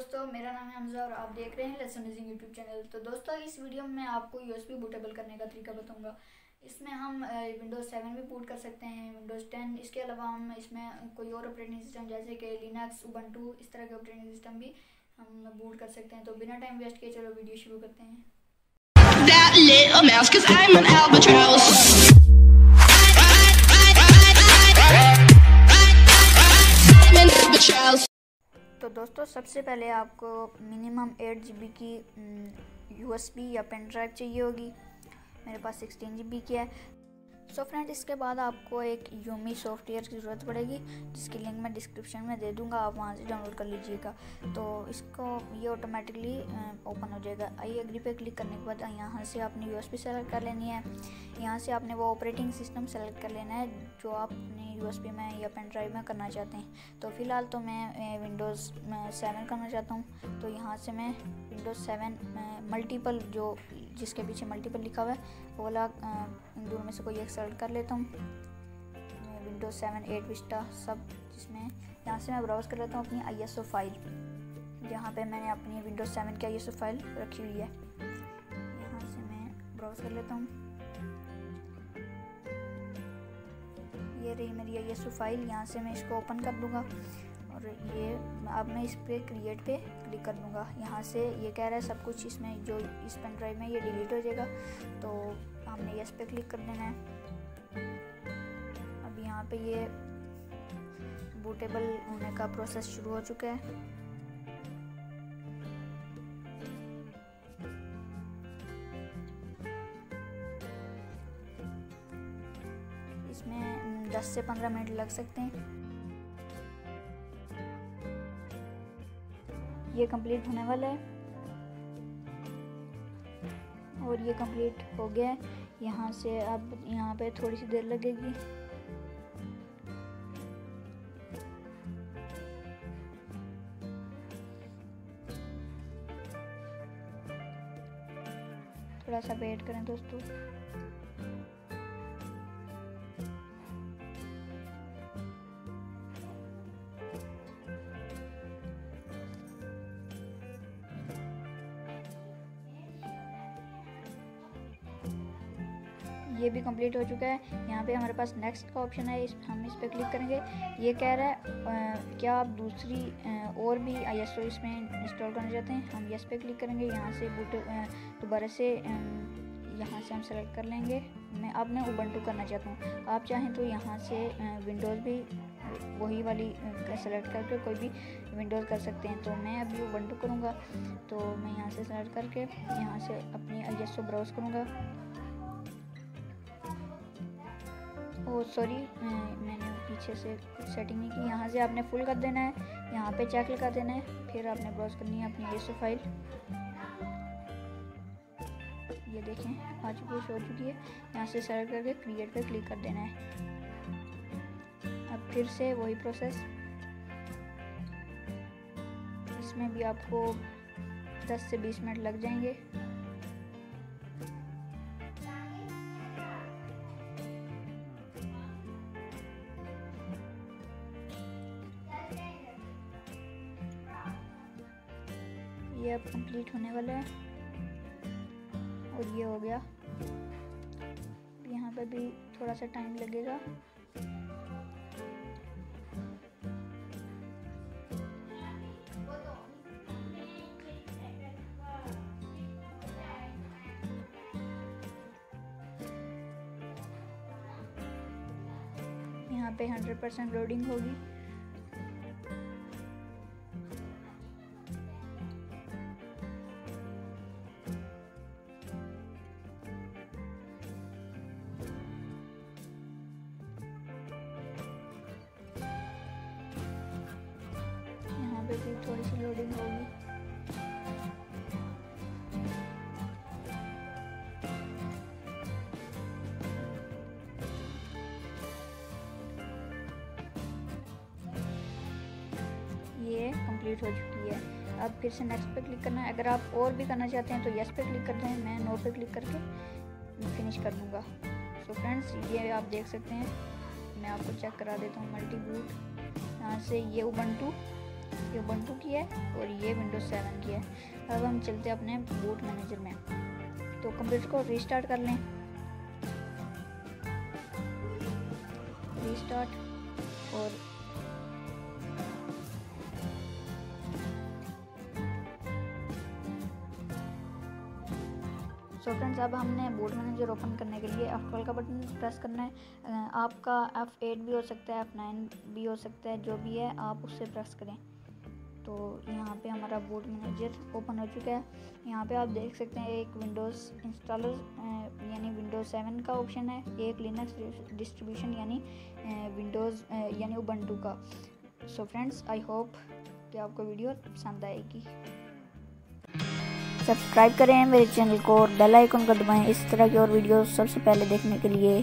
दोस्तों, मेरा नाम है हमजा और आप देख रहे हैं लेट्स अमेजिंग यूट्यूब चैनल। तो दोस्तों, इस वीडियो में मैं आपको यूएसबी बूटेबल करने का तरीका बताऊंगा। इसमें हम विंडोज़ 7 भी बूट कर सकते हैं, विंडोज़ 10। इसके अलावा हम इसमें कोई और ऑपरेटिंग सिस्टम जैसे कि लिनक्स, उबंटू, इस तरह के ऑपरेटिंग सिस्टम भी हम बूट कर सकते हैं। तो बिना टाइम वेस्ट किए चलो वीडियो शुरू करते हैं। That little mouse, 'cause I'm an albatross. I'm an albatross. तो दोस्तों, सबसे पहले आपको मिनिमम 8 GB की USB या पेन ड्राइव चाहिए होगी। मेरे पास 16 GB की है। सो फ्रेंड, इसके बाद आपको एक यूमी सॉफ्टवेयर की ज़रूरत पड़ेगी, जिसकी लिंक मैं डिस्क्रिप्शन में दे दूंगा, आप वहां से डाउनलोड कर लीजिएगा। तो इसको ये ऑटोमेटिकली ओपन हो जाएगा। आई एग्री पे क्लिक करने के बाद यहाँ से आपने USB सेलेक्ट कर लेनी है। यहाँ से आपने वो ऑपरेटिंग सिस्टम सेलेक्ट कर लेना है जो आप अपने USB में या पेन ड्राइव में करना चाहते हैं। तो फ़िलहाल तो मैं विंडोज़ 7 करना चाहता हूँ। तो यहाँ से मैं विंडोज़ 7 मल्टीपल, जो जिसके पीछे मल्टीपल लिखा हुआ है वो वाला, इन दोनों में से कोई एक सेलेक्ट कर लेता हूँ। मैं विंडोज़ 7, 8 विस्टा सब, जिसमें यहाँ से मैं ब्राउज़ कर लेता हूँ अपनी ISO फाइल, जहाँ पे मैंने अपनी विंडोज़ 7 की ISO फाइल रखी हुई है। यहाँ से मैं ब्राउज़ कर लेता हूँ। ये रही मेरी ISO फाइल। यहाँ से मैं इसको ओपन कर दूँगा और ये अब मैं इस पे क्रिएट पे क्लिक कर दूँगा। यहाँ से ये कह रहा है सब कुछ इसमें जो इस पेन ड्राइव में ये डिलीट हो जाएगा, तो हमने यस पे क्लिक कर देना है। अब यहाँ पे ये बूटेबल होने का प्रोसेस शुरू हो चुका है। इसमें 10 से 15 मिनट लग सकते हैं। ये कंप्लीट होने वाला है और ये कंप्लीट हो गया है। यहाँ से अब यहाँ पे थोड़ी सी देर लगेगी। थोड़ा सा वेट करें दोस्तों। ये भी कंप्लीट हो चुका है। यहाँ पे हमारे पास नेक्स्ट का ऑप्शन है, हम इस पर क्लिक करेंगे। ये कह रहा है क्या आप दूसरी और भी ISO इसमें इंस्टॉल करना चाहते हैं। हम यस पे क्लिक करेंगे। यहाँ से दोबारा से यहाँ से हम सेलेक्ट कर लेंगे। मैं उबंटू करना चाहता हूँ। आप चाहें तो यहाँ से विंडोज़ भी वही वाली सेलेक्ट करके कोई भी विंडोज़ कर सकते हैं। तो मैं अभी उबंटू करूँगा, तो मैं यहाँ से सेलेक्ट करके यहाँ से अपनी ISO ब्राउज़ करूँगा। ओ सॉरी, मैंने पीछे से कुछ सेटिंग नहीं की। यहाँ से आपने फुल कर देना है, यहाँ पे चेक लगा देना है, फिर आपने ब्राउज़ करनी है अपनी ISO फाइल। ये देखें आ चुकी है, शो हो चुकी है। यहाँ से सेलेक्ट करके क्रिएट पे क्लिक कर देना है। अब फिर से वही प्रोसेस, इसमें भी आपको 10 से 20 मिनट लग जाएंगे। ये अब कंप्लीट होने वाला है और ये हो गया। यहाँ पे भी थोड़ा सा टाइम लगेगा। यहाँ पे 100% लोडिंग होगी। भी थोड़ी सी लोडिंग होगी। ये कंप्लीट हो चुकी है। अब फिर से नेक्स्ट पे क्लिक करना है। अगर आप और भी करना चाहते हैं तो यस पे क्लिक कर दें। मैं नो पे क्लिक करके फिनिश कर दूँगा। सो फ्रेंड्स, ये आप देख सकते हैं। मैं आपको चेक करा देता हूँ। मल्टी बूट, यहाँ से ये उबंटू ये उबंटू की है और ये विंडोज 7 की है। अब हम चलते हैं अपने बूट मैनेजर में, तो कंप्यूटर को रीस्टार्ट कर लें। रीस्टार्ट और सो फ्रेंड्स, अब हमने बूट मैनेजर ओपन करने के लिए F12 का बटन प्रेस करना है। आपका F8 भी हो सकता है, F9 भी हो सकता है, जो भी है आप उससे प्रेस करें। तो यहाँ पे हमारा बूट मैनेजर ओपन हो चुका है। यहाँ पे आप देख सकते हैं एक विंडोज़ इंस्टॉलर यानी विंडोज़ 7 का ऑप्शन है, एक लिनक्स डिस्ट्रीब्यूशन यानी विंडोज़ यानी उबंटू का। सो फ्रेंड्स, आई होप कि आपको वीडियो पसंद आएगी। सब्सक्राइब करें मेरे चैनल को और बेल आइकन को दबाएं इस तरह की और वीडियो सबसे पहले देखने के लिए।